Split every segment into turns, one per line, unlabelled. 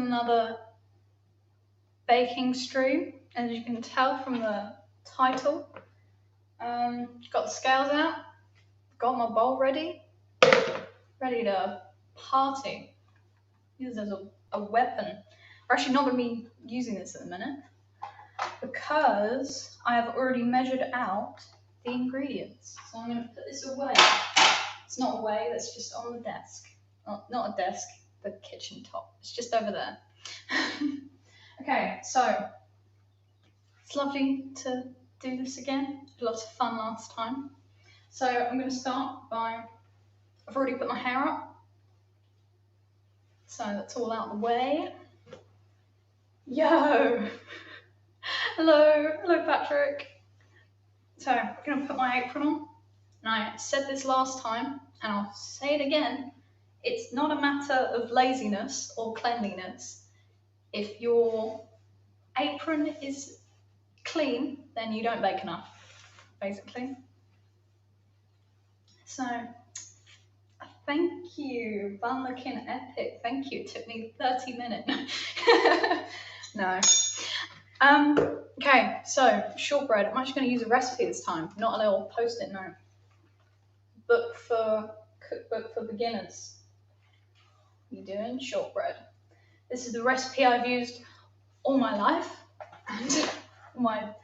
another baking stream, as you can tell from the title. Got the scales out, got my bowl ready to party. Use this as a weapon. We're actually not going to be using this at the minute because I have already measured out the ingredients. So I'm going to put this away. It's not away, that's just on the desk. Oh, not a desk, the kitchen top. It's just over there. Okay, so it's lovely to do this again. Lots of fun last time. So I'm going to start by, I've already put my hair up. So that's all out of the way. Yo! Hello Patrick. So I'm going to put my apron on. And I said this last time, and I'll say it again. It's not a matter of laziness or cleanliness. If your apron is clean, then you don't bake enough, basically. So, thank you. Fun looking epic. Thank you. It took me 30 minutes. No. Okay, so shortbread. I'm actually going to use a recipe this time, not a little post-it note. Cookbook for beginners. You doing shortbread? This is the recipe I've used all my life and my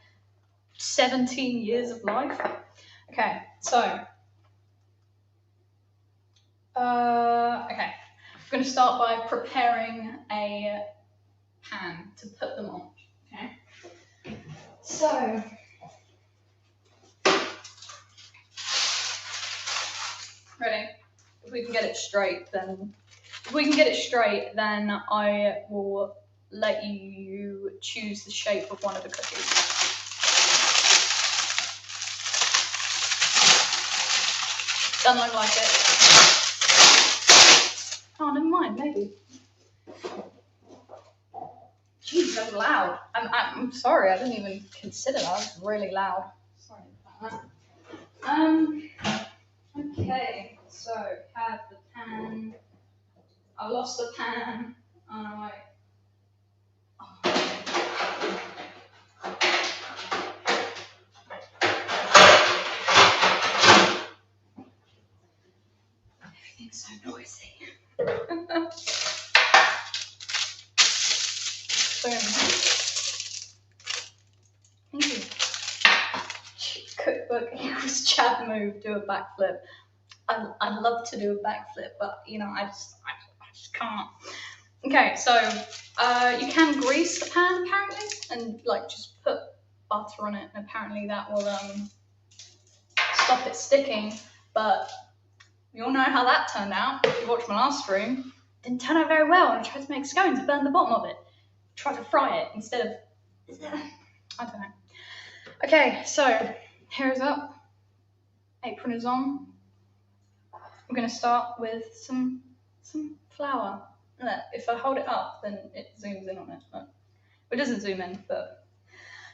17 years of life. Okay, so okay, I'm going to start by preparing a pan to put them on. Okay, so ready? If we can get it straight, then I will let you choose the shape of one of the cookies. Doesn't look like it. Oh, never mind, maybe. Jeez, that was loud. I'm sorry, I didn't even consider that. It was really loud. Sorry about that. Okay, so have the pan. I lost the pan. Oh, everything's so noisy. Thank you. Cookbook equals Chad move, do a backflip. I'd love to do a backflip, but you know, I just can't. Okay, so you can grease the pan apparently, and like just put butter on it, and apparently that will stop it sticking. But we all know how that turned out. If you watched my last stream, it didn't turn out very well, and I tried to make scones, it burned the bottom of it. Try to fry it instead of I don't know. Okay, so hair is up, apron is on. I'm going to start with some flour. If I hold it up, then it zooms in on it. But it doesn't zoom in. But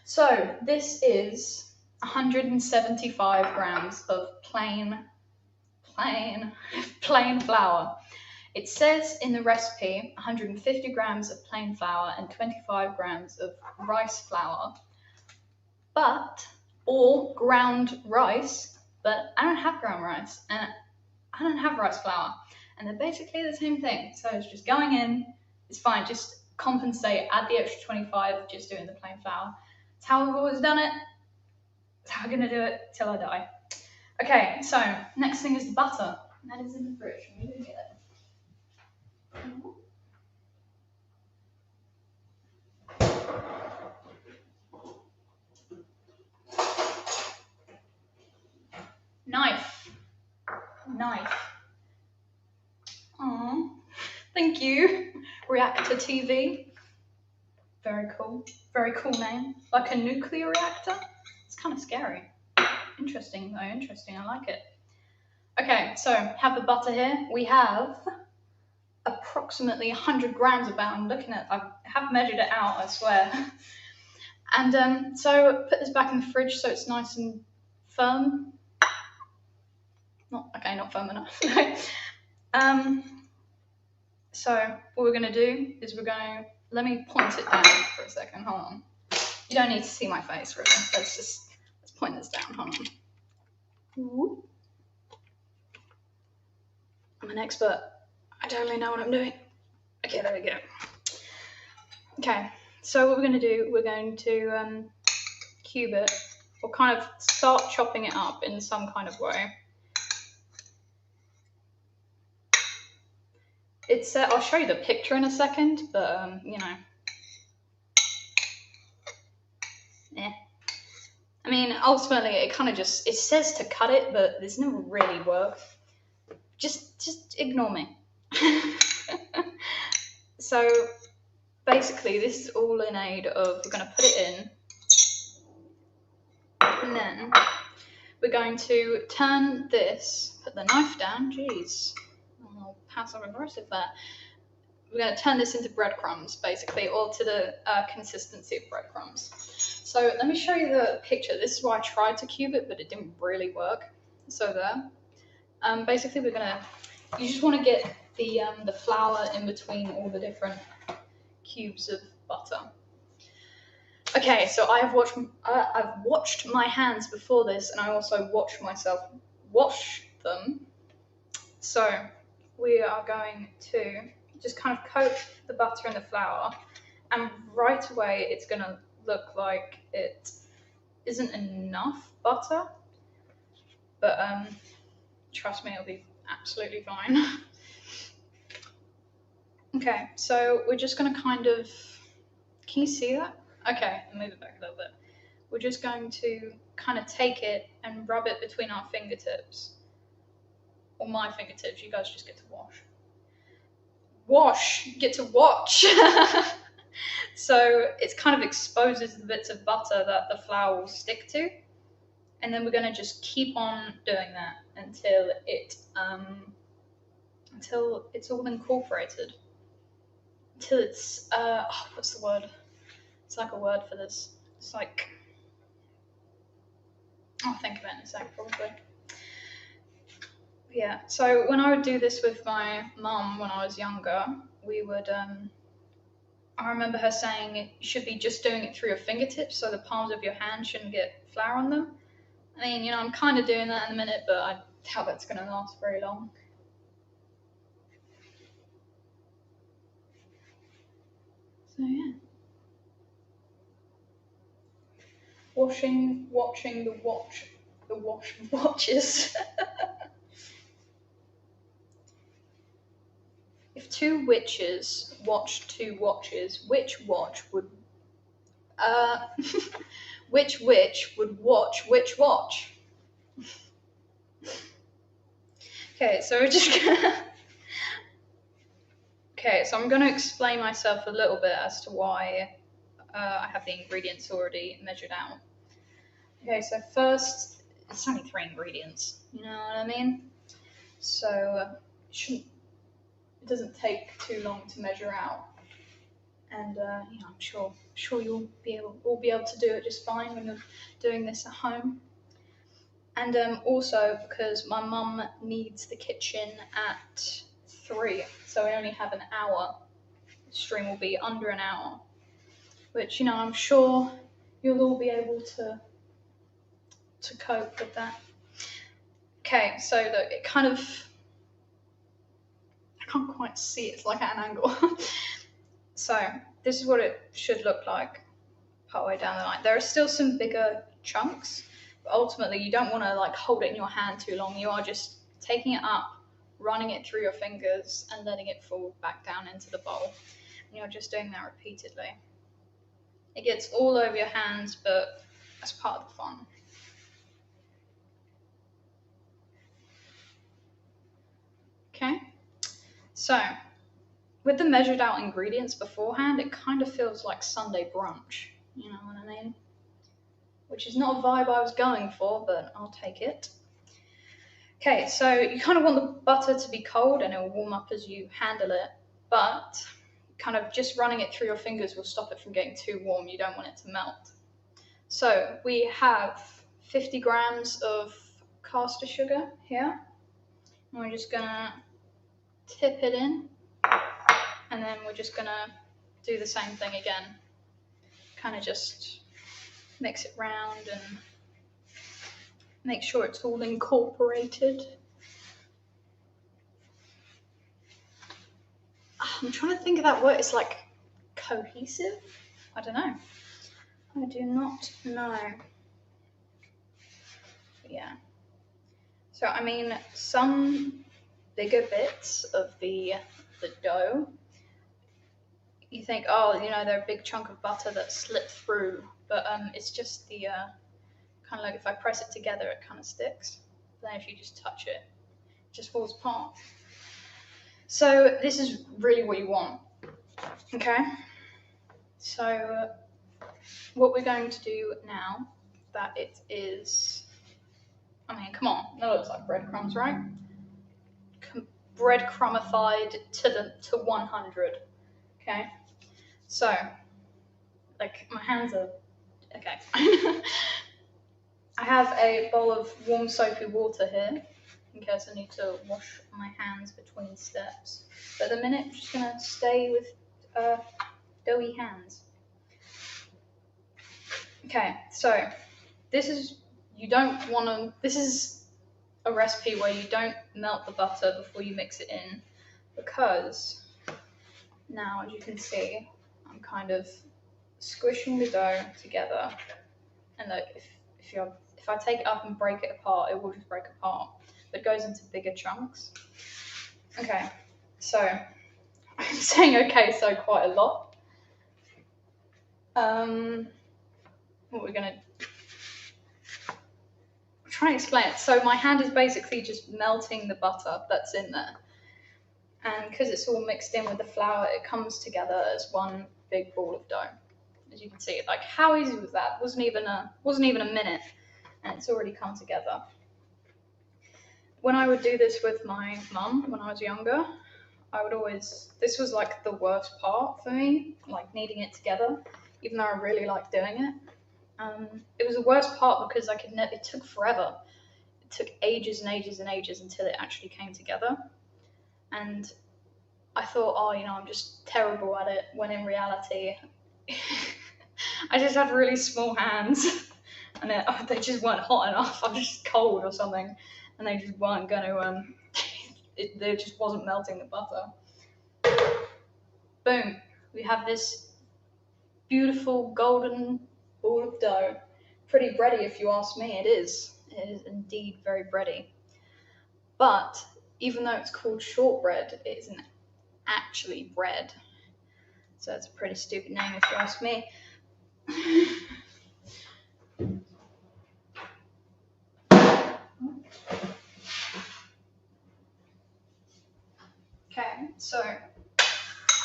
so this is 175 grams of plain flour. It says in the recipe 150 grams of plain flour and 25 grams of rice flour, or ground rice, but I don't have ground rice and I don't have rice flour, and they're basically the same thing. So it's just going in, it's fine, just compensate, add the extra 25, just doing the plain flour. It's how I've always done it. It's how I'm gonna do it till I die. Okay, so next thing is the butter. And that is in the fridge. Let me go get it. Knife. Aww. Thank you. Reactor TV. Very cool name. Like a nuclear reactor. It's kind of scary. Interesting though, interesting. I like it. Okay, so have the butter here. We have approximately 100 grams of that. I'm looking at, I have measured it out, I swear. And so put this back in the fridge so it's nice and firm. Not firm enough. So what we're going to do is let me point it down for a second. Hold on. You don't need to see my face, really. Let's point this down. Hold on. Whoop. I'm an expert. I don't really know what I'm doing. Okay, there we go. Okay, so what we're going to do, we're going to cube it, or kind of start chopping it up in some kind of way. I'll show you the picture in a second, but you know, yeah. I mean, ultimately, it kind of it says to cut it, but there's no really work. Just ignore me. So basically, this is all in aid of, we're going to put it in, and then we're going to turn this, put the knife down, jeez, oh, passive aggressive there. We're going to turn this into breadcrumbs, basically, or to the consistency of breadcrumbs. So let me show you the picture. This is why I tried to cube it, but it didn't really work. So there. Basically, you just want to get the flour in between all the different cubes of butter. Okay, so I've watched my hands before this, and I also watched myself wash them. So we are going to just kind of coat the butter in the flour, and right away it's going to look like it isn't enough butter, but trust me, it'll be absolutely fine. Okay, so we're just going to kind of, can you see that? Okay, I'll move it back a little bit. We're just going to kind of take it and rub it between our fingertips, or my fingertips. You guys just get to get to watch. So it kind of exposes the bits of butter that the flour will stick to, and then we're going to just keep on doing that until it's all incorporated, until it's what's the word? It's like a word for this. It's like, I'll think of it in a sec, probably. Yeah. So when I would do this with my mum when I was younger, we would. I remember her saying you should be just doing it through your fingertips, so the palms of your hand shouldn't get flour on them. I mean, you know, I'm kind of doing that in a minute, but I doubt that's going to last very long. So yeah. Watching the watches. If two witches watched two watches, which watch would which witch would watch which watch? Okay, so we're just gonna Okay, so I'm gonna explain myself a little bit as to why I have the ingredients already measured out. Okay, so first, it's only 3 ingredients, you know what I mean? So it doesn't take too long to measure out, and you know, I'm sure you'll be able to do it just fine when you're doing this at home. And also because my mum needs the kitchen at 3, so I only have an hour. The stream will be under an hour, which, you know, I'm sure you'll all be able to cope with that. Okay, so look, it kind of, I can't quite see it, it's like at an angle. So this is what it should look like partway down the line. There are still some bigger chunks, but ultimately you don't want to like hold it in your hand too long. You are just taking it up, running it through your fingers, and letting it fall back down into the bowl. And you're just doing that repeatedly. It gets all over your hands, but that's part of the fun. Okay, so with the measured out ingredients beforehand, it kind of feels like Sunday brunch, you know what I mean? Which is not a vibe I was going for, but I'll take it. Okay, so you kind of want the butter to be cold and it will warm up as you handle it, but kind of just running it through your fingers will stop it from getting too warm. You don't want it to melt. So we have 50 grams of caster sugar here. And we're just gonna tip it in. And then we're just gonna do the same thing again. Kind of just mix it round and make sure it's all incorporated. I'm trying to think of that word. It's like cohesive? I don't know. I do not know. Yeah. So I mean, some bigger bits of the dough, you think, oh, they're a big chunk of butter that slipped through, but it's just the kind of like if I press it together, it kind of sticks. Then if you just touch it, it just falls apart. So this is really what you want. Okay. So what we're going to do now, that it is, I mean, come on, that looks like breadcrumbs, right? Breadcrumified to 100. Okay. So, like, my hands are okay. I have a bowl of warm soapy water here in case I need to wash my hands between steps. But at the minute, I'm just gonna stay with doughy hands. Okay, so this is this is a recipe where you don't melt the butter before you mix it in, because now, as you can see, I'm kind of squishing the dough together, and look, if I take it up and break it apart, it will just break apart, but it goes into bigger chunks. Okay, so I'm saying okay so quite a lot. What we're gonna try and explain it. So my hand is basically just melting the butter that's in there, and because it's all mixed in with the flour, it comes together as one big ball of dough. As you can see, like, how easy was that? Wasn't even a minute, and it's already come together. When I would do this with my mum when I was younger, this was like the worst part for me, like kneading it together, even though I really liked doing it. It was the worst part because it took forever. It took ages and ages and ages until it actually came together. And I thought, oh, I'm just terrible at it, when in reality, I just had really small hands, and they just weren't hot enough. I was just cold or something, and they just weren't going to, they just wasn't melting the butter. Boom, we have this beautiful golden ball of dough. Pretty bready, if you ask me. It is indeed very bready. But even though it's called shortbread, it isn't actually bread. So it's a pretty stupid name if you ask me.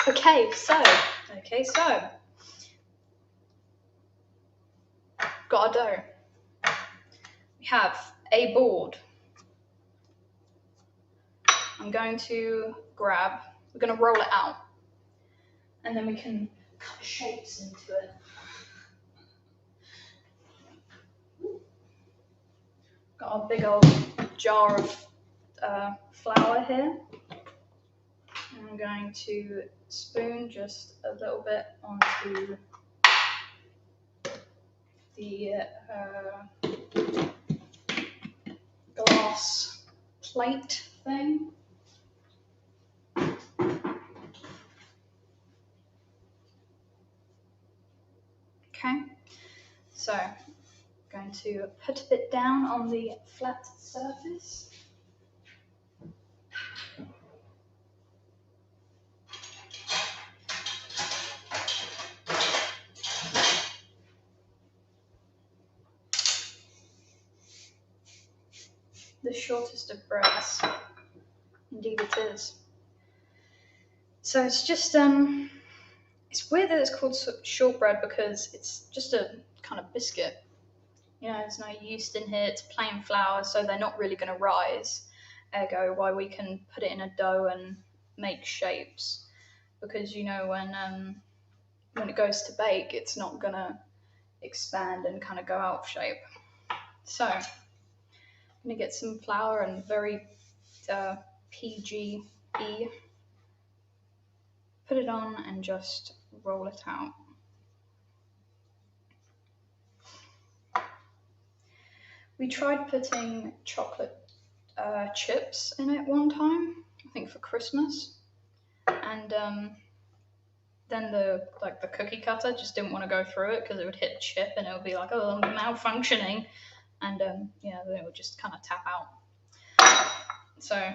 Okay, so got our dough. We have a board. We're going to roll it out, and then we can cut shapes into it. Got a big old jar of flour here. And I'm going to spoon just a little bit onto the glass plate thing. Okay, so I'm going to put a bit down on the flat surface. The shortest of breads. Indeed it is. So it's just, it's weird that it's called shortbread because it's just a kind of biscuit. There's no yeast in here, it's plain flour, so they're not really going to rise. Ergo, why we can put it in a dough and make shapes. Because, when it goes to bake, it's not going to expand and kind of go out of shape. So, I'm going to get some flour and very PGE put it on and just roll it out. We tried putting chocolate chips in it one time, I think for Christmas, and then the cookie cutter just didn't want to go through it because it would hit chip and it would be like, oh, I'm malfunctioning, and yeah, then it would just kind of tap out. So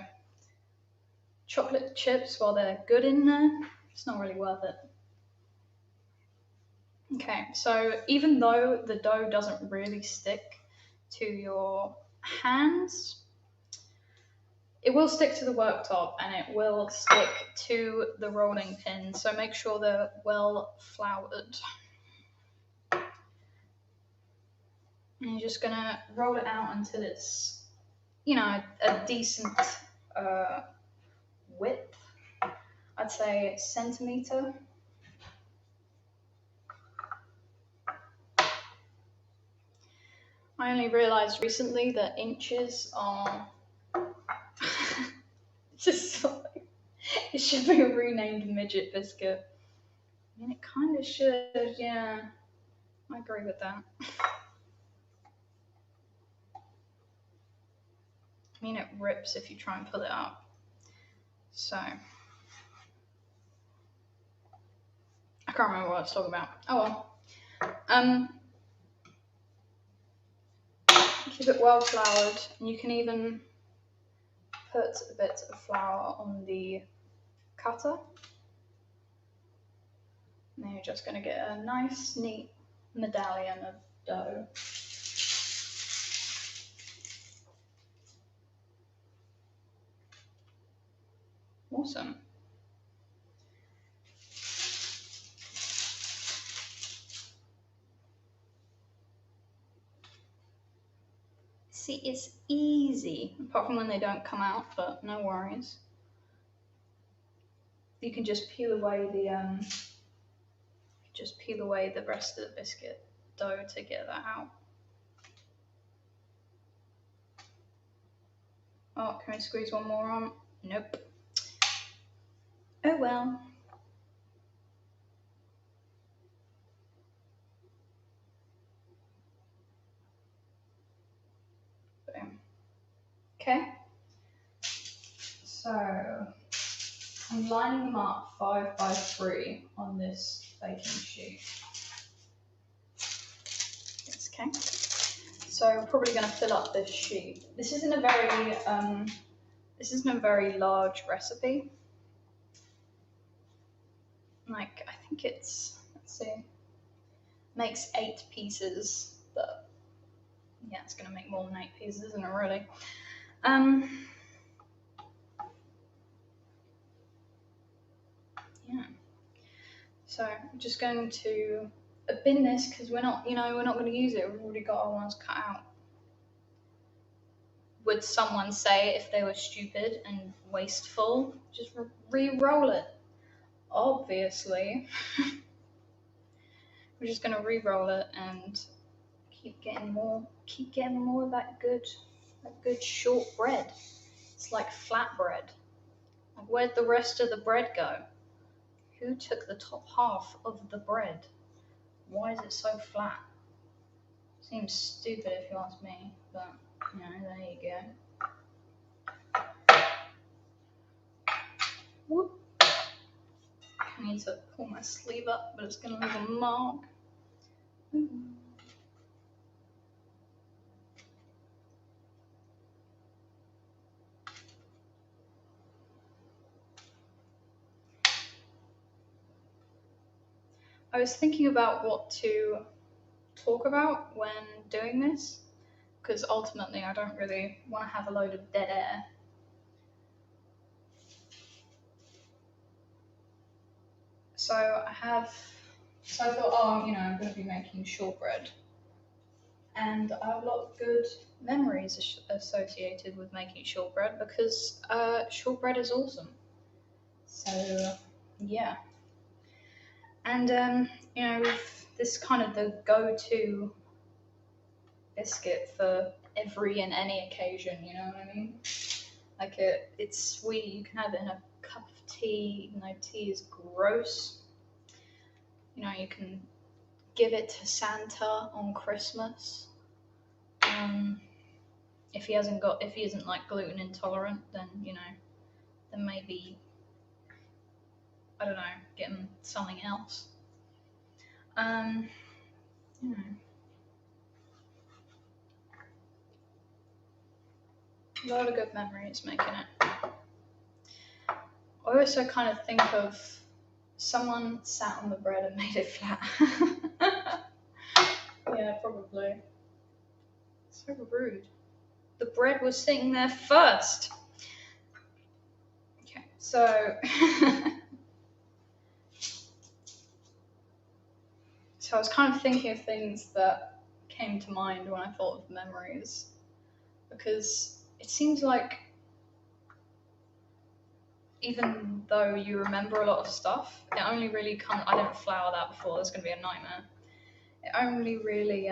chocolate chips, while they're good in there, it's not really worth it. Okay, so even though the dough doesn't really stick to your hands, it will stick to the worktop and it will stick to the rolling pin, so make sure they're well floured. And you're just gonna roll it out until it's, you know, a decent width. I'd say centimeter. I only realised recently that inches are just like, it should be a renamed midget biscuit. I mean, it kind of should, yeah. I agree with that. I mean, it rips if you try and pull it up. So, I can't remember what I was talking about. Oh well. Keep it well floured, and you can even put a bit of flour on the cutter. And then you're just going to get a nice, neat medallion of dough. Awesome. See, it's easy, apart from when they don't come out, but no worries. You can just peel away the rest of the biscuit dough to get that out. Oh, can we squeeze one more on? Nope. Oh well. Boom. Okay. So I'm lining them up 5 by 3 on this baking sheet. Yes, okay. So I'm probably going to fill up this sheet. This isn't a very large recipe. Like, I think it's, let's see, makes 8 pieces, but yeah, it's going to make more than 8 pieces, isn't it, really? Yeah. So I'm just going to bin this because we're not going to use it. We've already got our ones cut out. Would someone say if they were stupid and wasteful, just re-roll it? Obviously. We're just going to re-roll it and keep getting more of that good shortbread. It's like flatbread. Like, where'd the rest of the bread go? Who took the top half of the bread? Why is it so flat? Seems stupid if you ask me, but you know, there you go. Whoop. I need to pull my sleeve up, but it's going to leave a mark. I was thinking about what to talk about when doing this, because ultimately I don't really want to have a load of dead air. So I thought, oh, you know, I'm going to be making shortbread. And I have a lot of good memories associated with making shortbread because shortbread is awesome. So, yeah. And, you know, this kind of the go-to biscuit for every and any occasion, you know what I mean? Like, it's sweet, you can have it in a cup of tea, even though tea is gross. You know, you can give it to Santa on Christmas. If he isn't like gluten intolerant, then then maybe, I don't know, get him something else. You know, a lot of good memories making it. I also kind of think of someone sat on the bread and made it flat. Yeah, probably. So rude. The bread was sitting there first. Okay, so so I was kind of thinking of things that came to mind when I thought of memories, because it seems like even though you remember a lot of stuff, it only really comes. I didn't flour that before. That's going to be a nightmare. It only really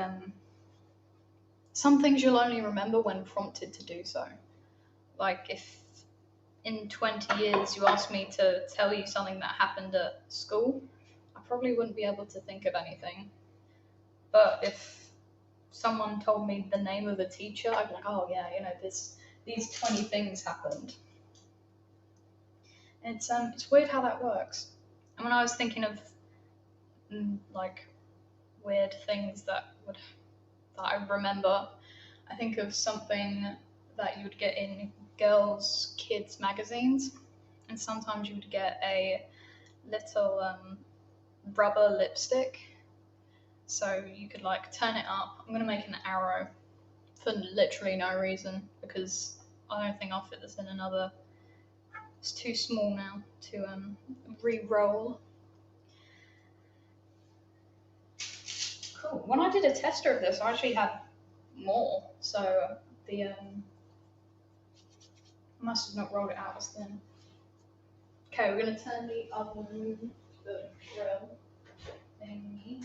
some things you'll only remember when prompted to do so. Like if in 20 years you asked me to tell you something that happened at school, I probably wouldn't be able to think of anything. But if someone told me the name of a teacher, I'd be like, oh yeah, these 20 things happened. It's weird how that works. And when I was thinking of like weird things that I remember, I think of something that you would get in girls' kids' magazines, and sometimes you would get a little rubber lipstick. So you could like turn it up. I'm gonna make an arrow for literally no reason, because I don't think I'll fit this in another. It's too small now to re-roll. Cool. When I did a tester of this, I actually had more. So the I must have not rolled it out as thin. Okay, we're gonna turn the oven, the grill thingy.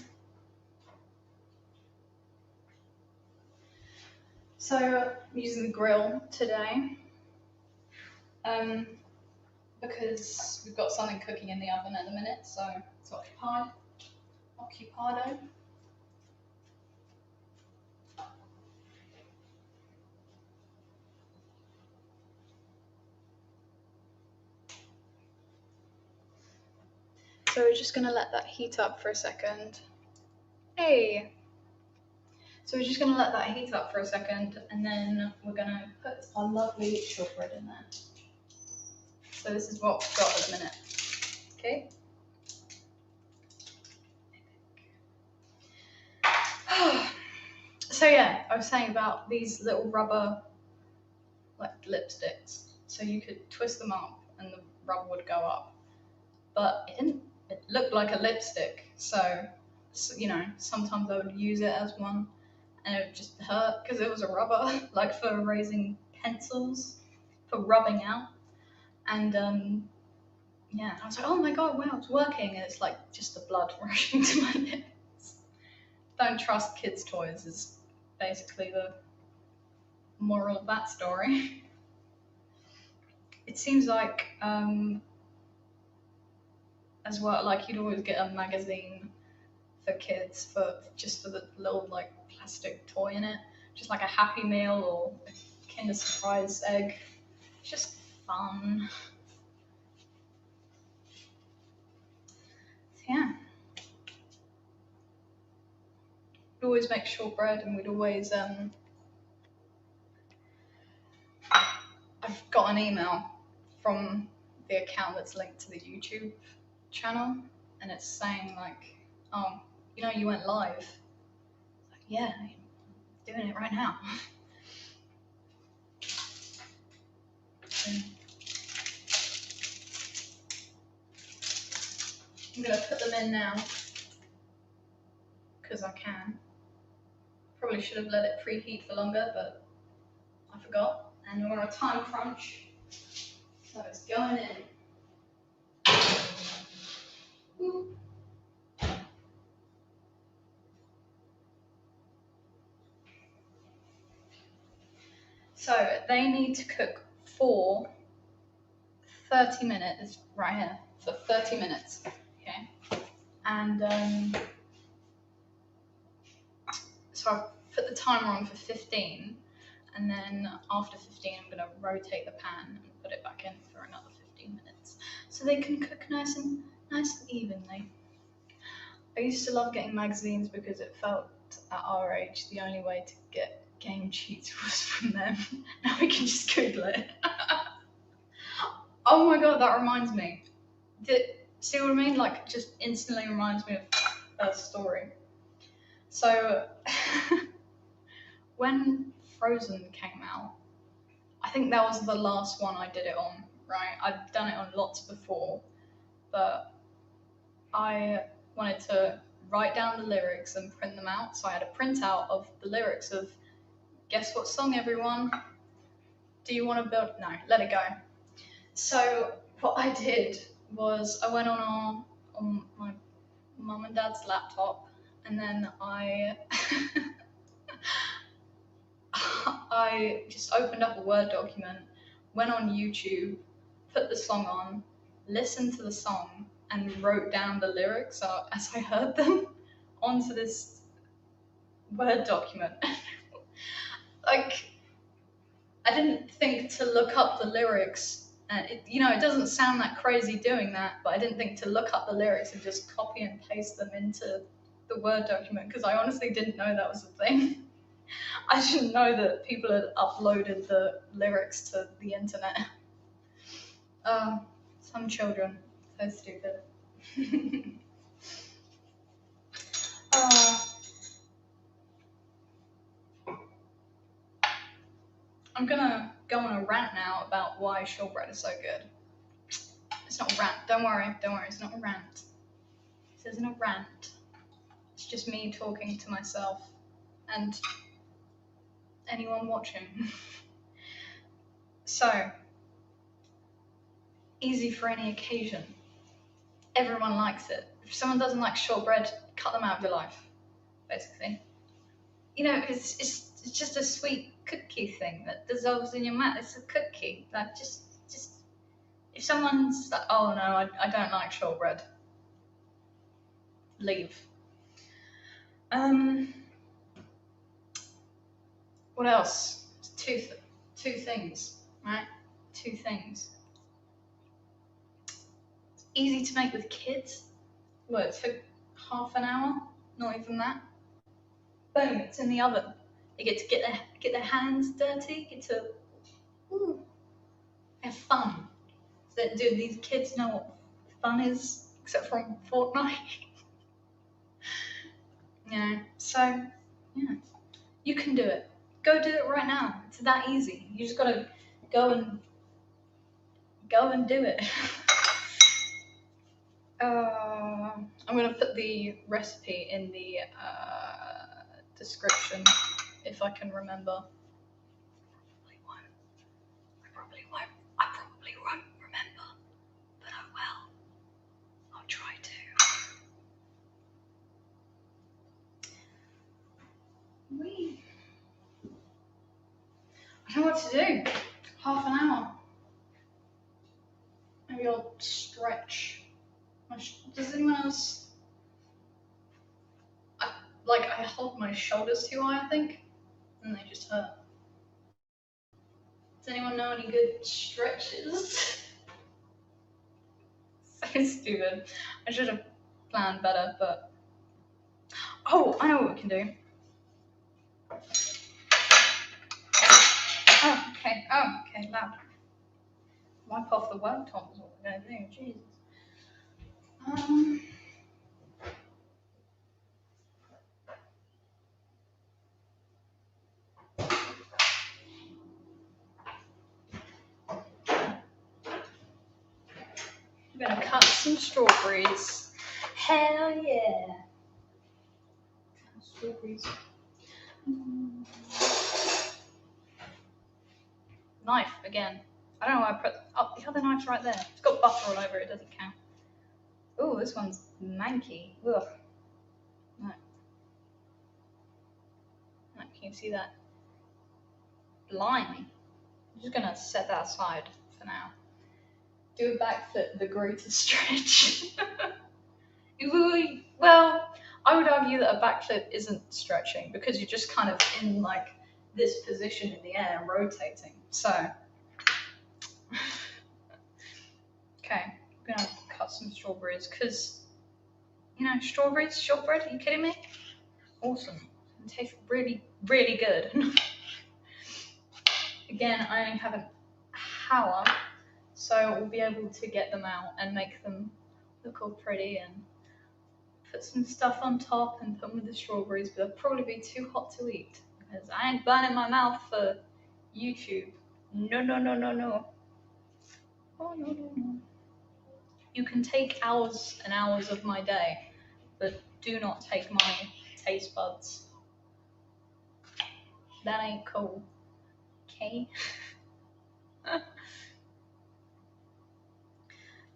So I'm using the grill today, because we've got something cooking in the oven at the minute, so it's occupado. So we're just gonna let that heat up for a second. Hey! So we're just gonna let that heat up for a second, and then we're gonna put our lovely shortbread in there. So this is what we've got at the minute. Okay. So yeah, I was saying about these little rubber like lipsticks. So you could twist them up and the rubber would go up. But it looked like a lipstick. So sometimes I would use it as one and it would just hurt because it was a rubber, like for erasing pencils, for rubbing out. And I was like, oh my god, wow, it's working. And it's like just the blood rushing to my lips. Don't trust kids' toys is basically the moral of that story. It seems like, as well, like you'd always get a magazine for kids for the little like plastic toy in it, just like a Happy Meal or a Kinder Surprise egg. It's just fun. So, yeah. We'd always make shortbread, and we'd always I've got an email from the account that's linked to the YouTube channel, and it's saying like, oh, you went live. Like, yeah, I'm doing it right now. I'm gonna put them in now because I can. Probably should have let it preheat for longer, but I forgot. And we're on a time crunch, so it's going in. Ooh. So they need to cook for 30 minutes, right here, for 30 minutes, okay? And so I put the timer on for 15, and then after 15 I'm gonna rotate the pan and put it back in for another 15 minutes, so they can cook nice and evenly. I used to love getting magazines because it felt, at our age, the only way to get game cheats was from them. Now we can just Google it. Oh my god, that reminds me. See what I mean? Like, just instantly reminds me of a story. So, when Frozen came out, I think that was the last one I did it on, right? I'd done it on lots before, but I wanted to write down the lyrics and print them out. So I had a printout of the lyrics of, guess what song, everyone? Do you want to build? No, let it go. So what I did was I went on my mum and dad's laptop, and then I I just opened up a Word document, went on YouTube, put the song on, listened to the song, and wrote down the lyrics as I heard them onto this Word document. Like, I didn't think to look up the lyrics. It doesn't sound that crazy doing that, but I didn't think to look up the lyrics and just copy and paste them into the Word document, because I honestly didn't know that was a thing. I didn't know that people had uploaded the lyrics to the internet. Some children, so stupid. I'm gonna go on a rant now about why shortbread is so good. It's not a rant, don't worry, it's not a rant. This isn't a rant. It's just me talking to myself and anyone watching. So, easy for any occasion. Everyone likes it. If someone doesn't like shortbread, cut them out of your life, basically. It's just a sweet cookie thing that dissolves in your mouth. It's a cookie. Like, just if someone's like, oh no, I don't like shortbread, leave. What else? Two things, right? Two things. It's easy to make with kids. Well, it took half an hour, not even that. Boom, it's in the oven. They get to get their hands dirty, get to have fun. So, do these kids know what fun is, except from Fortnite? So you can do it. Go do it right now. It's that easy. You just gotta go and do it. I'm gonna put the recipe in the description if I can remember. I probably won't remember, but I will. I'll try to. I don't know what to do. Half an hour. Maybe I'll stretch. Does anyone else? I hold my shoulders too high, I think, and they just hurt. Does anyone know any good stretches? So stupid. I should have planned better, but... Oh, I know what we can do. Oh, okay, loud. Wipe off the worktop is what we're going to do, Jesus. I'm going to cut some strawberries. Hell yeah. Strawberries. Knife again. I don't know why I put the other knife's right there. It's got butter all over it, doesn't count. Oh, this one's manky. Ugh. No. Can you see that? Blimey. I'm just gonna set that aside for now. Do a backflip, the greatest stretch. Well, I would argue that a backflip isn't stretching because you're just kind of in like this position in the air, rotating. So, okay, I'm gonna cut some strawberries because strawberries, shortbread. Are you kidding me? Awesome. It tastes really, really good. Again, I only have an hour, so we'll be able to get them out and make them look all pretty and put some stuff on top and put them with the strawberries, but they'll probably be too hot to eat because I ain't burning my mouth for YouTube. No, no, no, no, no. Oh, no, no, no. You can take hours and hours of my day, but do not take my taste buds. That ain't cool. Okay?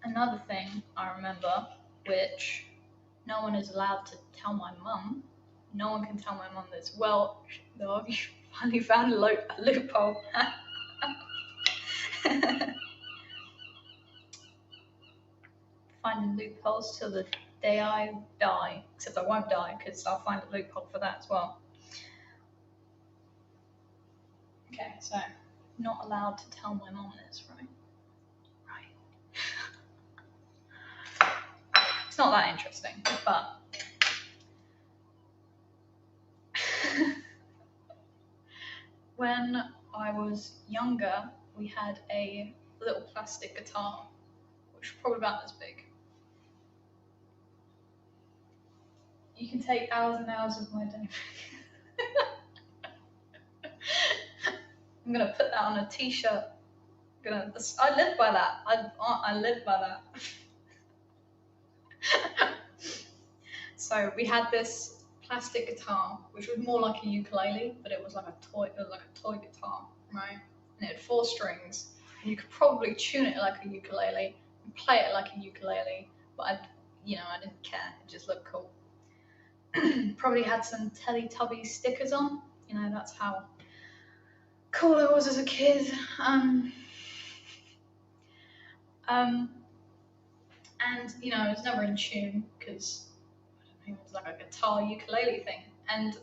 Another thing I remember, which no one is allowed to tell my mum. No one can tell my mum this. Well, no, you finally found a loophole. Finding loopholes till the day I die. Except I won't die because I'll find a loophole for that as well. Okay, so not allowed to tell my mum this, right? Right. It's not that interesting, but when I was younger, we had a little plastic guitar, which was probably about this big. You can take hours and hours of my day. I'm gonna put that on a t-shirt. I live by that. I live by that. So we had this plastic guitar, which was more like a ukulele, but it was like a toy. It was like a toy guitar, right? And it had 4 strings, and you could probably tune it like a ukulele and play it like a ukulele. But I didn't care. It just looked cool. Probably had some Teletubby stickers on. That's how cool I was as a kid. And it was never in tune because it was like a guitar ukulele thing. And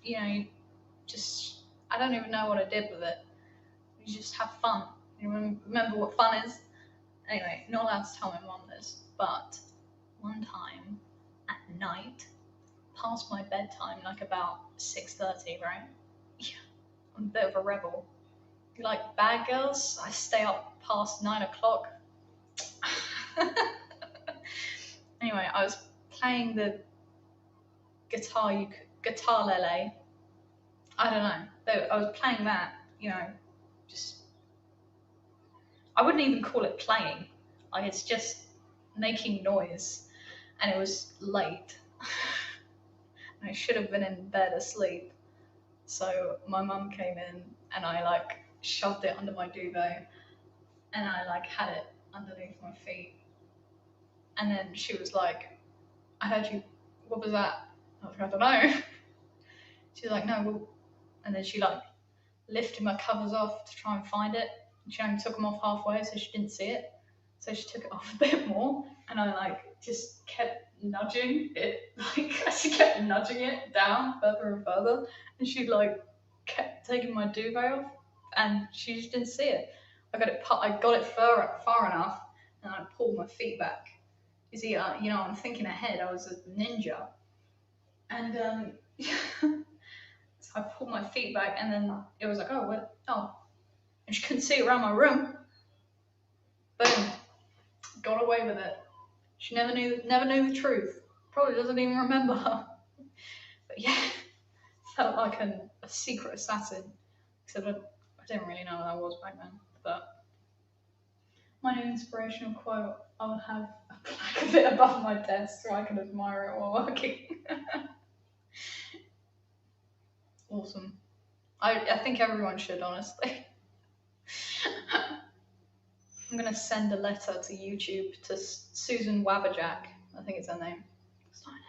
I don't even know what I did with it. You just have fun. You remember what fun is? Anyway, not allowed to tell my mom this, but one time at night, past my bedtime, like about 6:30, right? Yeah, I'm a bit of a rebel. Like bad girls, I stay up past 9 o'clock. Anyway, I was playing the guitar lele. I don't know. I was playing that, just I wouldn't even call it playing. Like it's just making noise, and it was late. And I should have been in bed asleep. So my mum came in, and I like shoved it under my duvet, and I like had it underneath my feet. And then she was like, "I heard you. What was that?" I was like, "I don't know." She was like, "No." Well, and then she like lifted my covers off to try and find it. She only took them off halfway, so she didn't see it. So she took it off a bit more, and I like just kept nudging it. Like I just kept nudging it down further and further, and she like kept taking my duvet off, and she just didn't see it. I got it far enough, and I pulled my feet back. You see, I'm thinking ahead. I was a ninja, and so I pulled my feet back, and then it was like, oh, what? Oh, and she couldn't see around my room. Boom, got away with it. She never knew the truth. Probably doesn't even remember her. But yeah, felt like a secret assassin. Except I didn't really know what I was back then. But my new inspirational quote, I'll have a plaque of it above my desk so I can admire it while working. Awesome. I think everyone should, honestly. I'm going to send a letter to YouTube to Susan Wabberjack. I think it's her name. It's not her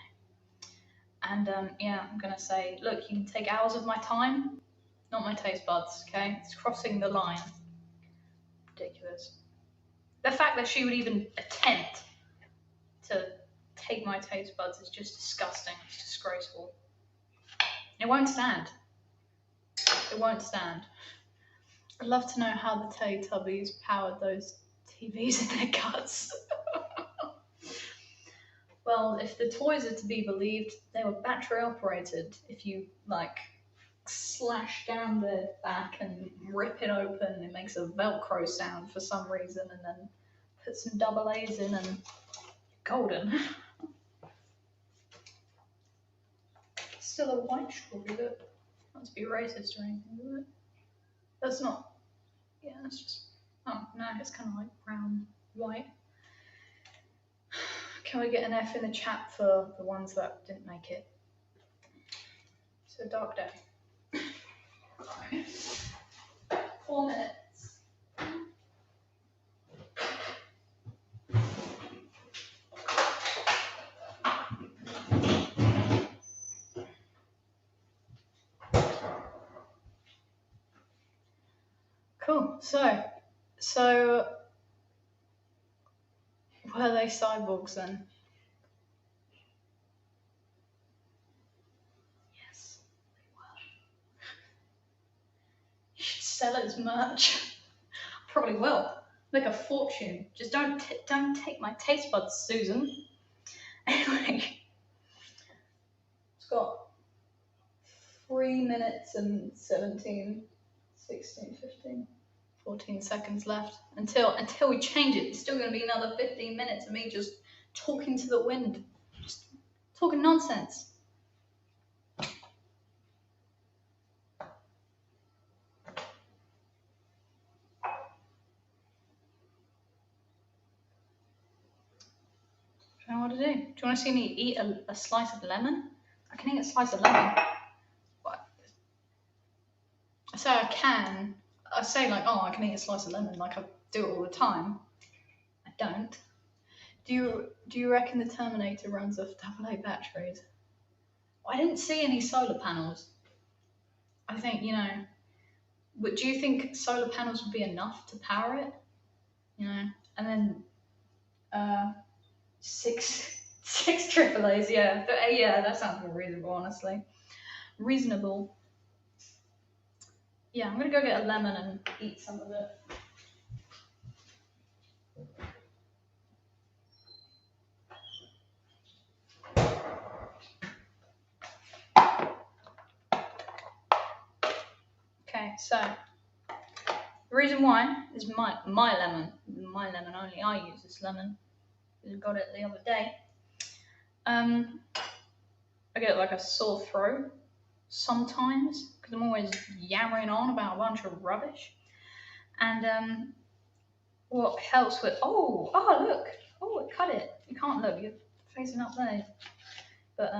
name. And I'm going to say, look, you can take hours of my time, not my taste buds, okay? It's crossing the line. Ridiculous. The fact that she would even attempt to take my taste buds is just disgusting. It's disgraceful. It won't stand. It won't stand. I'd love to know how the Teletubbies powered those TVs in their guts. Well, if the toys are to be believed, they were battery operated. If you like slash down the back and rip it open, it makes a Velcro sound for some reason, and then put some double A's in and golden. Still a white strawberry, but not to be racist or anything, is it? That's not. Yeah, it's just. Oh no, it's kind of like brown, white. Can we get an F in the chat for the ones that didn't make it? It's a dark day. 4 minutes. Cool. So were they cyborgs then? Yes, they were. You should sell it as merch. Probably will. Make a fortune. Just don't take my taste buds, Susan. Anyway, it's got 3 minutes and 17, 16, 15, 14 seconds left until we change it. It's still going to be another 15 minutes of me just talking to the wind, just talking nonsense. I don't know what to do. Do you want to see me eat a slice of lemon? I can eat a slice of lemon. What? I say I can. I say like, oh, I can eat a slice of lemon, like I do it all the time. I don't. Do you reckon the Terminator runs off AA batteries? Well, I didn't see any solar panels. I think, but do you think solar panels would be enough to power it? And then six AAAs, yeah. But, yeah, that sounds more reasonable, honestly. Reasonable. Yeah, I'm gonna go get a lemon and eat some of it. Okay, so the reason why is my lemon only. I use this lemon because I got it the other day. I get like a sore throat sometimes because I'm always yammering on about a bunch of rubbish. And what helps with oh look, it cut it. You can't look, you're facing up there. But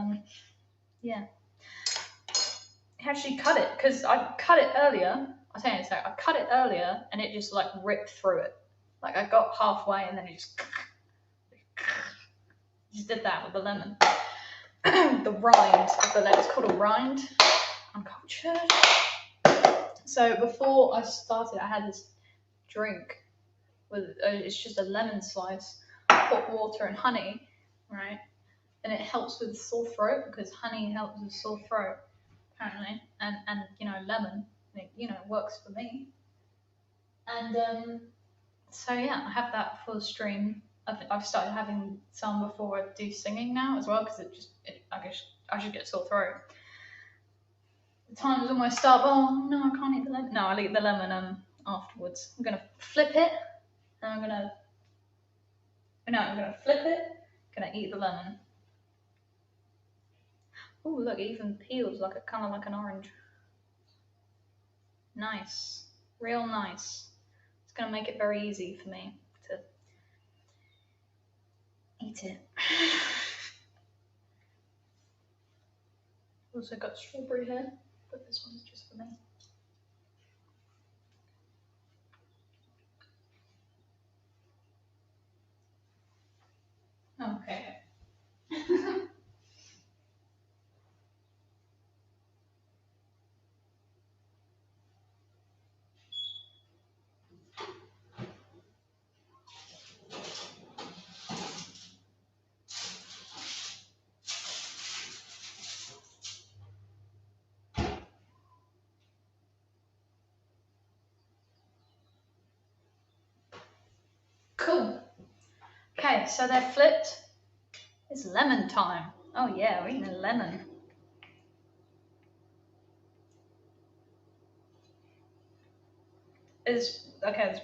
yeah, it actually cut it because I cut it earlier. I'll tell you in a sec. I cut it earlier and it just like ripped through it. Like I got halfway and then it just did that with the lemon. The rind of the lemon. It's called a rind. Uncultured. So before I started, I had this drink with it's just a lemon slice, hot water and honey, right? And it helps with sore throat because honey helps with sore throat apparently, and lemon, it works for me. And so yeah, I have that for the stream. I've started having some before I do singing now as well because I guess I should get sore throat. The time is almost up. Oh no, I can't eat the lemon. No, I'll eat the lemon afterwards. I'm gonna flip it, and I'm gonna flip it. Gonna eat the lemon. Oh look, it even peels like kind of like an orange. Nice, real nice. It's gonna make it very easy for me to eat it. Also got strawberry here, but this one's just for me. Okay. Cool. Okay, so they're flipped. It's lemon time. Oh yeah, we're eating a lemon. There's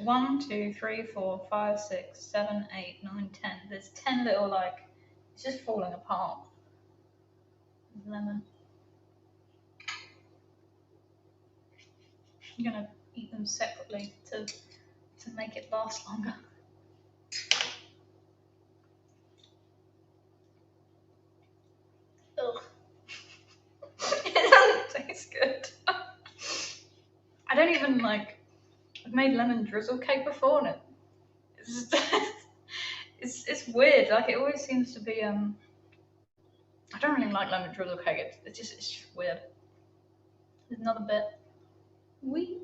1, 2, 3, 4, 5, 6, 7, 8, 9, 10. There's 10 little like it's just falling apart. Lemon. I'm gonna eat them separately to make it last longer. Ugh. It doesn't taste good. I don't even like. I've made lemon drizzle cake before, and it's it's weird. Like it always seems to be. I don't really like lemon drizzle cake. It's just weird. There's another bit. Wee.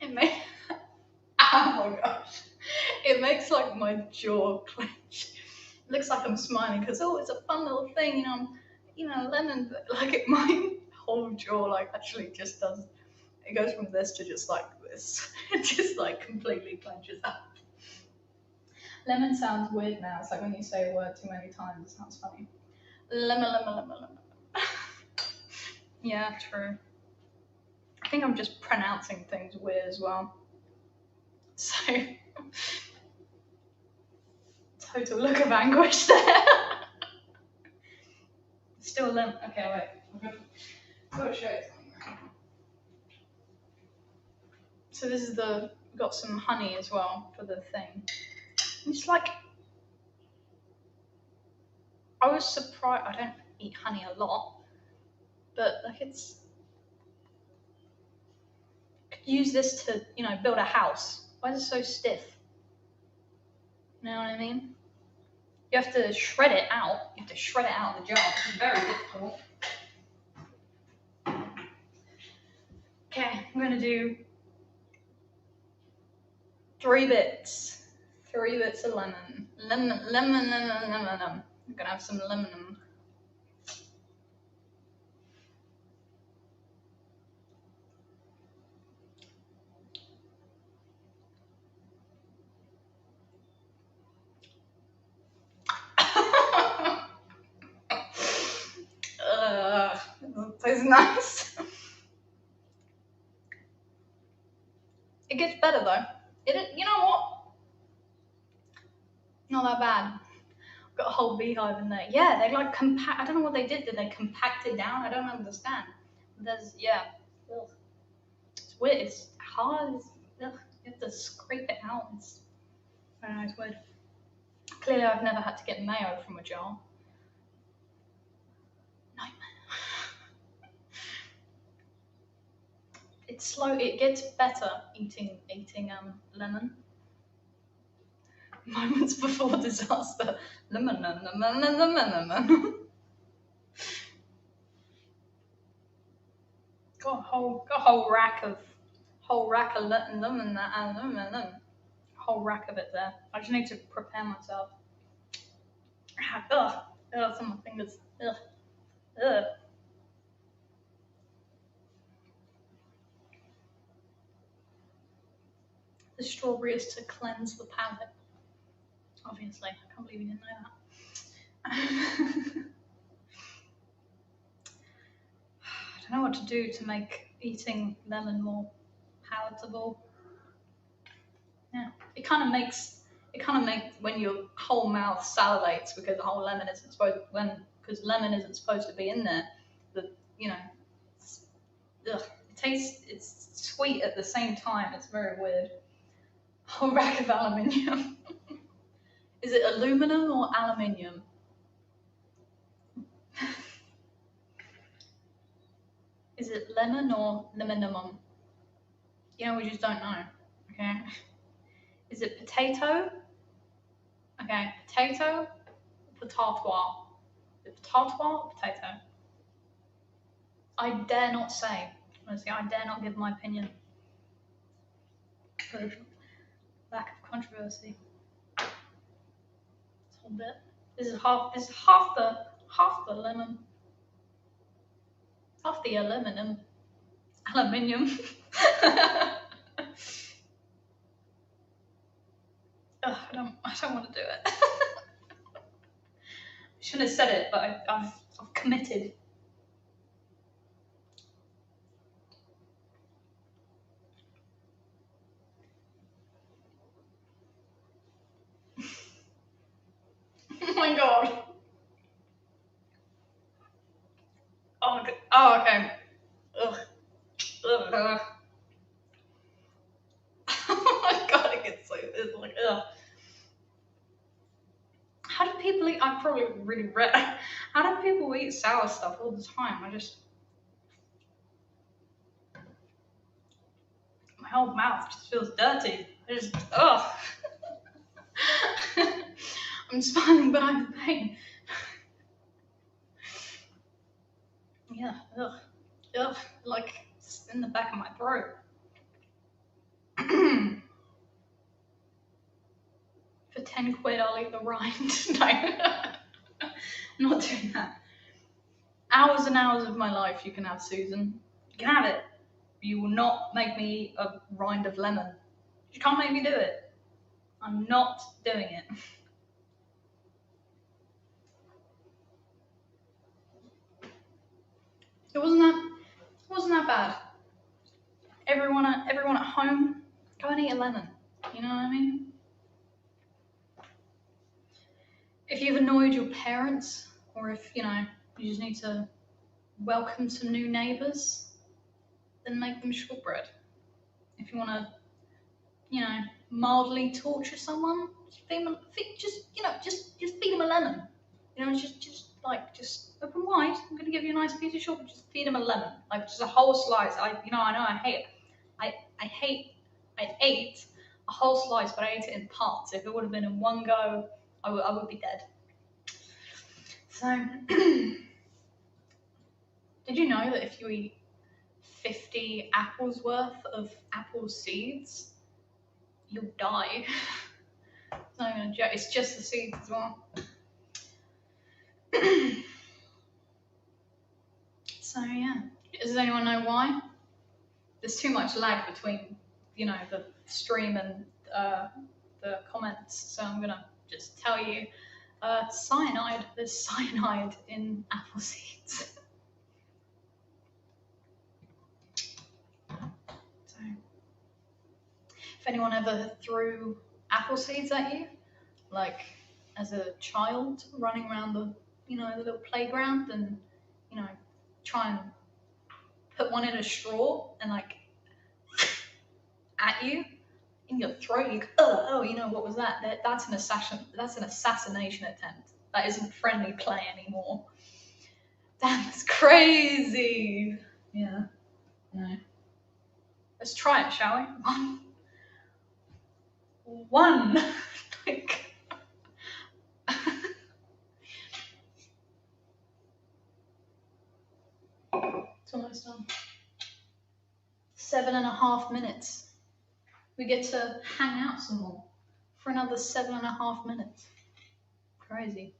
It makes. Oh my gosh! It makes like my jaw clench. It looks like I'm smiling because it's a fun little thing, lemon. But like my whole jaw like actually just does. It goes from this to just like this. It just like completely clenches up. Lemon sounds weird now. It's like when you say a word too many times, it sounds funny. Lemon, lemon, lemon, lemon. Yeah, true. I think I'm just pronouncing things weird as well. So, total look of anguish there. Still lemon. Okay, wait. I've got to show you something. So this is we've got some honey as well for the thing. It's like, I was surprised. I don't eat honey a lot, but like could use this to build a house. Why is it so stiff? You know what I mean? You have to shred it out. You have to shred it out of the jar. It's very difficult. Okay, I'm gonna do 3 bits. 3 bits of lemon. Lemon, lemon, lemon, lemon, lemon. I'm gonna have some lemon. It tastes nice. It gets better though. You know what? Not that bad. Got a whole beehive in there. Yeah, they like compact. I don't know what they did. Did they compact it down? I don't understand. Ugh. It's weird. It's hard. Ugh. You have to scrape it out. I don't know. It's weird. Clearly, I've never had to get mayo from a jar. Nightmare. It's slow. It gets better eating lemon. Moments before disaster. Lemon, lemon, lemon, lemon, lemon. Got a whole rack of lemon, lemon. Whole rack of it there. I just need to prepare myself. Ugh, it's on my fingers. Ugh, ugh. The strawberry is to cleanse the palate. Obviously, I can't believe you didn't know that. I don't know what to do to make eating lemon more palatable. Yeah, it kind of makes when your whole mouth salivates because the whole lemon isn't supposed to be in there. Ugh, it's sweet at the same time. It's very weird. Whole rack of aluminium. Is it aluminum or aluminium? Is it lemon or lemonum? We just don't know. Okay. Is it potato? Okay, potato, potato. Potato or potato? I dare not say. Honestly, I dare not give my opinion. For lack of controversy. This A bit. This is half the lemon. Half the aluminum. Aluminium. Ugh, I don't want to do it. I shouldn't have said it, but I've committed. Oh my god. Oh, okay. Ugh. Ugh. Oh my god, it gets so, it's like, ugh. How do people eat? I'm probably really red. How do people eat sour stuff all the time? My whole mouth just feels dirty. Ugh. I'm smiling, but I'm in pain. Yeah, ugh. Ugh. Like, it's in the back of my throat. For 10 quid, I'll eat the rind. No, I'm not doing that. Hours and hours of my life you can have, Susan. You can have it. You will not make me eat a rind of lemon. You can't make me do it. I'm not doing it. It wasn't that bad. Everyone at home, go and eat a lemon. You know what I mean? If you've annoyed your parents, or if you just need to welcome some new neighbours, then make them shortbread. If you want to, mildly torture someone, just feed them a lemon. Just open wide. I'm gonna give you a nice piece of shortbread. Just feed them a lemon, like just a whole slice. I know I hate. I ate a whole slice, but I ate it in parts. If it would have been in one go, I would be dead. So, did you know that if you eat 50 apples worth of apple seeds, you'll die? It's not even a joke. It's just the seeds as well. So yeah, does anyone know why? There's too much lag between, the stream and the comments. So I'm gonna just tell you, cyanide. There's cyanide in apple seeds. So, if anyone ever threw apple seeds at you, like as a child running around the little playground, and try and put one in a straw and like at you in your throat, you go, oh, what was that? That's an assassination attempt. That isn't friendly play anymore. That's crazy. Yeah. No. Let's try it, shall we? One. Like. It's almost done. 7.5 minutes. We get to hang out some more for another 7.5 minutes. Crazy.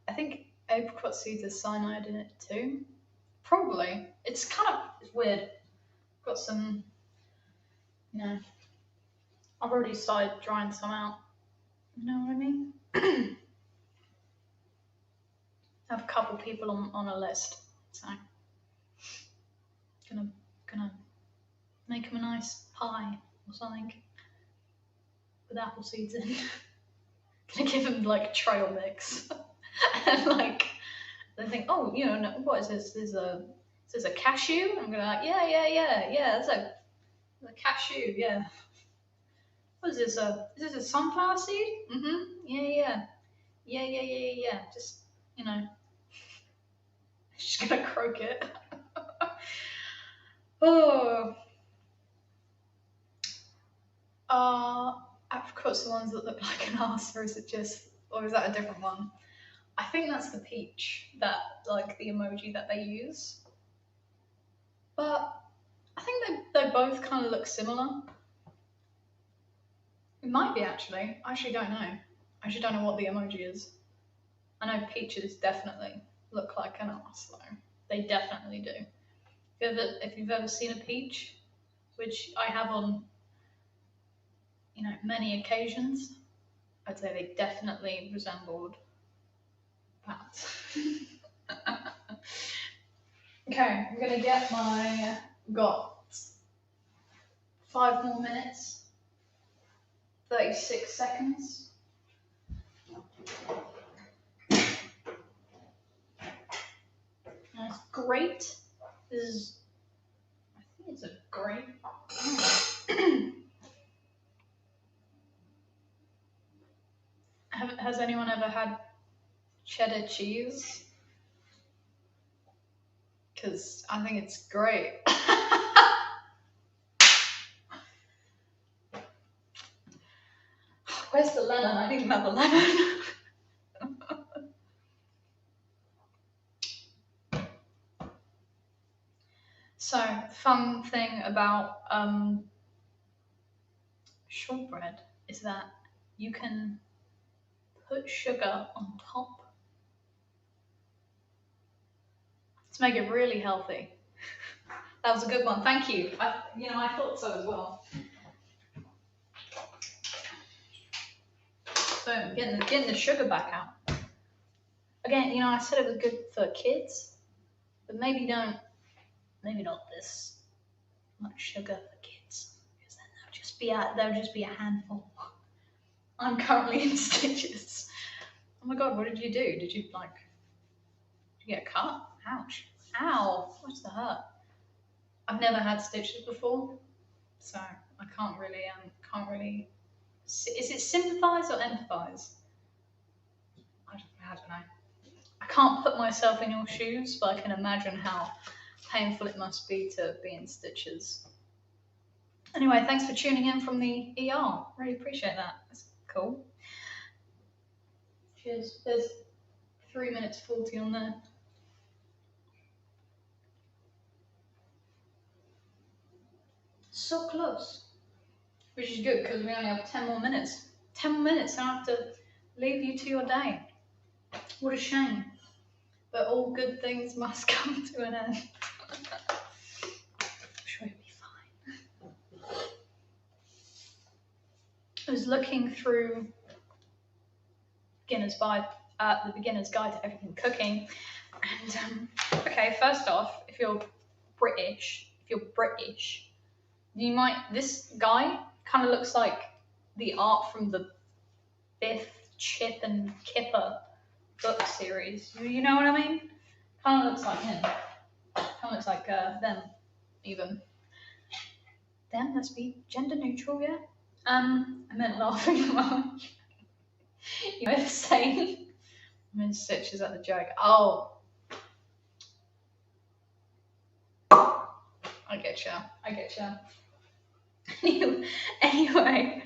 I think apricot seeds has cyanide in it too. Probably. It's weird. Got some, I've already started drying some out. You know what I mean? I have a couple people on a list, so gonna make them a nice pie or something with apple seeds in. Gonna give them like trail mix, and they think, oh, what is this? Is this a cashew? I'm gonna like, yeah. That's a cashew, yeah. What is this? Is this a sunflower seed? Mm-hmm. Yeah. Just just gonna croak it. Oh. Apricots the ones that look like an arse, or is that a different one? I think that's the peach, that the emoji that they use. But I think they both kind of look similar. It might be actually. I actually don't know. I actually don't know what the emoji is. I know peaches definitely look like an arse though. They definitely do. If you've ever seen a peach, which I have on, many occasions, I'd say they definitely resembled that. Okay, I'm gonna got 5 more minutes, 36 seconds. That's great. I think it's a great. Has anyone ever had cheddar cheese? Because I think it's great. Where's the lemon? I need another lemon. So, fun thing about shortbread is that you can put sugar on top to make it really healthy. That was a good one. Thank you. I thought so as well. So getting the sugar back out. Again, I said it was good for kids, but maybe not this much sugar for kids, because then they'll just be a handful. I'm currently in stitches. Oh my god, what did you do? Did you get a cut? Ouch. Ow. What's the hurt? I've never had stitches before, so I can't really. Is it sympathise or empathise? I don't know. I can't put myself in your shoes, but I can imagine how painful it must be to be in stitches. Anyway, thanks for tuning in from the ER. Really appreciate that. That's cool. Cheers. There's 3 minutes 40 on there. So close. Which is good because we only have 10 more minutes. 10 more minutes and I have to leave you to your day. What a shame. But all good things must come to an end. I'm sure you'll be fine. I was looking through the Beginner's Guide to Everything Cooking. And, okay, first off, if you're British, this guy kind of looks like the art from the Biff, Chip and Kipper book series. You know what I mean? Kind of looks like him. Kind of looks like them, even. Them, let's be gender neutral, yeah? I meant laughing emoji. You know the saying? I'm in stitches at the joke. Oh. I get ya. Anyway,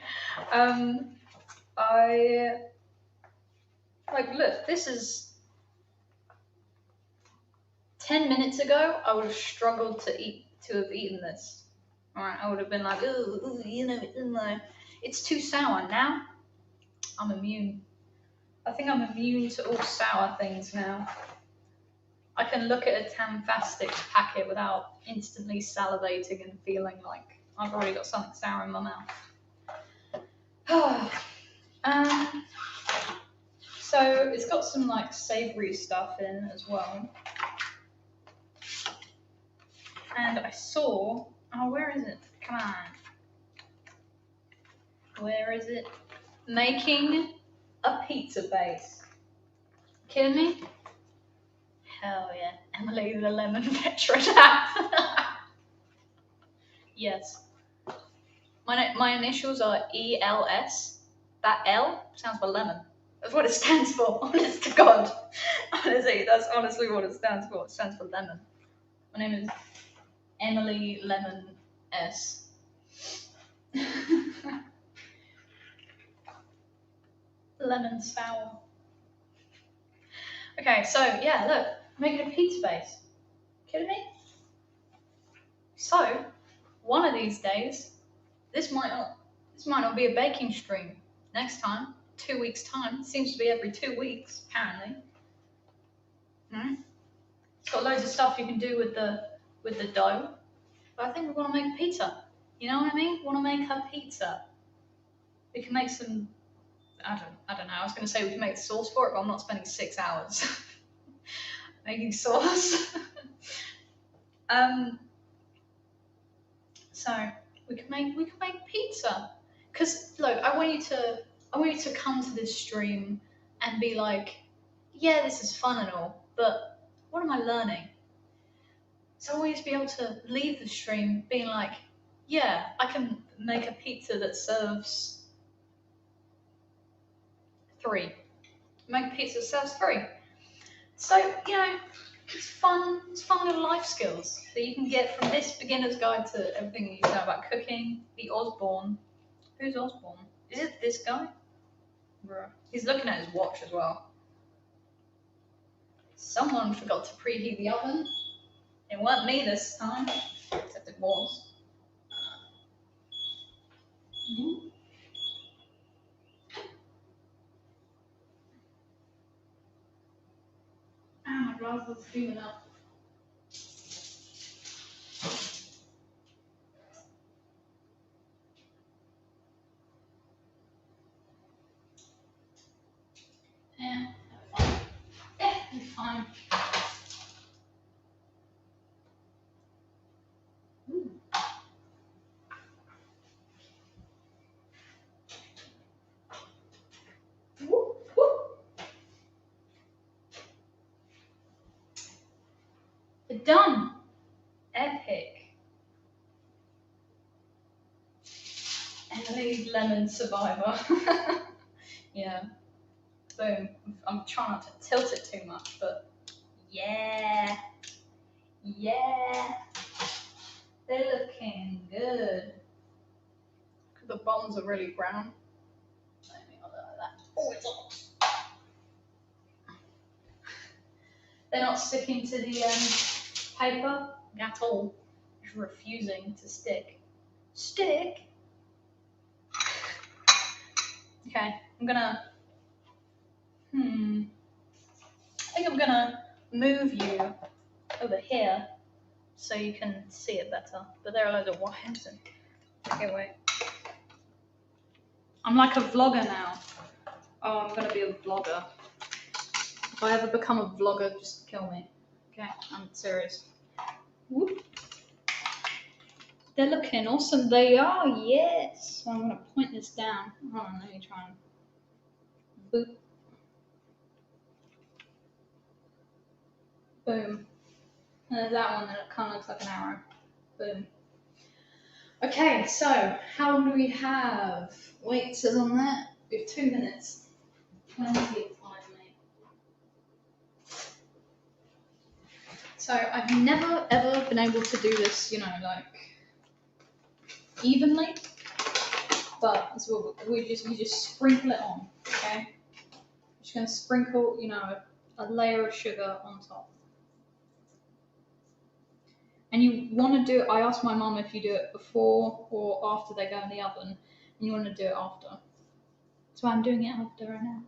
look, this is 10 minutes ago. I would have struggled to have eaten this. All right, I would have been like, ooh, it's too sour. Now, I'm immune. I think I'm immune to all sour things now. I can look at a Tamfastic packet without instantly salivating and feeling like I've already got something sour in my mouth. So it's got some savoury stuff in as well. And I saw, where is it? Come on. Where is it? Making a pizza base. Kidding me? Hell yeah. Emily the Lemon Petrodap. Yes. My initials are ELS. That L stands for lemon. That's what it stands for, honest to God. Honestly, that's honestly what it stands for. It stands for lemon. My name is Emily Lemon S. Lemon sour. Okay, so yeah, look, making a pizza base. Kidding me? So, one of these days, this might not be a baking stream. Next time, 2 weeks' time. It seems to be every 2 weeks, apparently. Right? It's got loads of stuff you can do with the dough. But I think we want to make a pizza. You know what I mean? We want to make a pizza. We can make some. I don't know. I was going to say we can make the sauce for it, but I'm not spending 6 hours making sauce. So we can make pizza. Cause look, I want you to come to this stream and be like, yeah, this is fun and all, but what am I learning? So I want you to be able to leave the stream being like, yeah, I can make a pizza that serves 3. Make a pizza that serves 3. So, you know, it's fun little life skills that you can get from this beginner's guide to everything you know about cooking. The Osborne. Who's Osborne? Is it this guy? Bruh. He's looking at his watch as well. Someone forgot to preheat the oven. It wasn't me this time, except it was. My glasses doing up. Yeah, fine. Yeah, it's fine. Ooh. Woo, woo. We're done. Epic. Emily's lemon survivor. Yeah. Boom. I'm trying not to tilt it too much, but yeah. Yeah. They're looking good. The bottoms are really brown. Oh, it's hot. They're not sticking to the paper at all. It's refusing to stick. Stick? Okay, I'm gonna. I think I'm gonna move you over here so you can see it better. But there are loads of wires and. Okay, wait. I'm like a vlogger now. Oh, I'm gonna be a vlogger. If I ever become a vlogger, just kill me. Okay, I'm serious. Whoop. They're looking awesome. They are, yes. So I'm gonna point this down. Hold on, let me try and boop. Boom. And there's that one that kind of looks like an arrow. Boom. Okay, so how long do we have? Wait, it says on that we have 2 minutes. Plenty of time, mate. So I've never ever been able to do this, you know, like evenly. But it's what we just sprinkle it on, okay? Just gonna sprinkle, you know, a layer of sugar on top. And you want to do it, I asked my mum if you do it before or after they go in the oven, and you want to do it after. So I'm doing it after right now.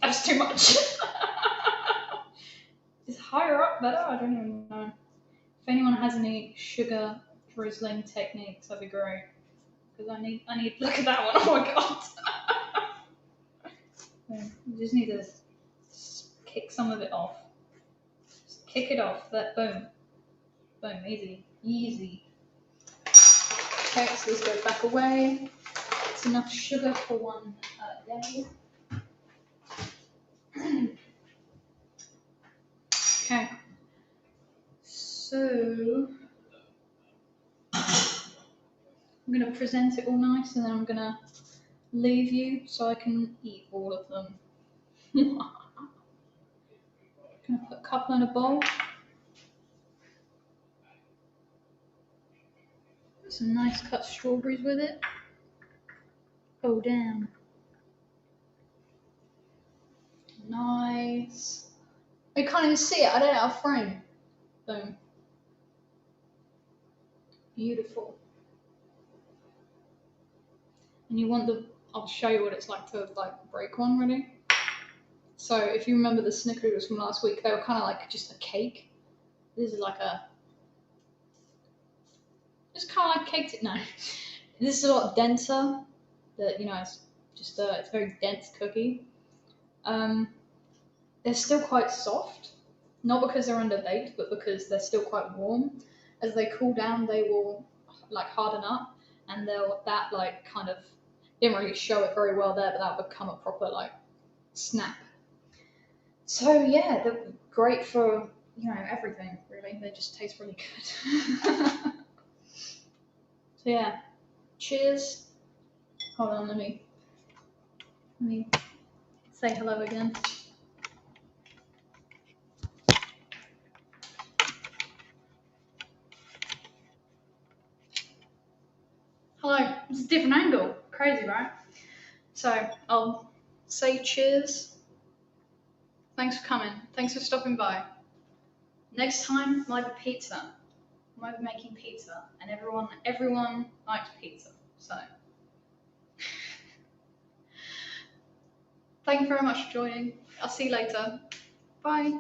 That's too much. Is higher up better? I don't even know. If anyone has any sugar drizzling techniques, that'd be great. Because I need, look at that one, oh my god. You just need to kick some of it off. Just kick it off, that boom. Boom, easy, easy. Okay, so this goes back away. It's enough sugar for one day. Okay, so I'm going to present it all nice and then I'm going to leave you so I can eat all of them. I'm going to put a couple in a bowl. Put some nice cut strawberries with it. Oh, damn. Nice. You can't even see it. I don't have a frame. Boom. Beautiful. And you want the, I'll show you what it's like to like break one. Ready? So if you remember the snickerdoodles from last week, they were kind of like just a cake. This is like a, just kind of like caked. No, this is a lot denser. That, you know, it's just it's a very dense cookie. They're still quite soft, not because they're underbaked, but because they're still quite warm. As they cool down, they will like harden up, and they'll that like kind of didn't really show it very well there, but that'll become a proper like snap. So yeah, they're great for, you know, everything really. They just taste really good. So yeah, cheers. Hold on, let me say hello again. Hello, it's a different angle. Crazy, right? So I'll say cheers. Thanks for coming. Thanks for stopping by. Next time might be pizza. I might be making pizza, and everyone likes pizza. So thank you very much for joining. I'll see you later. Bye.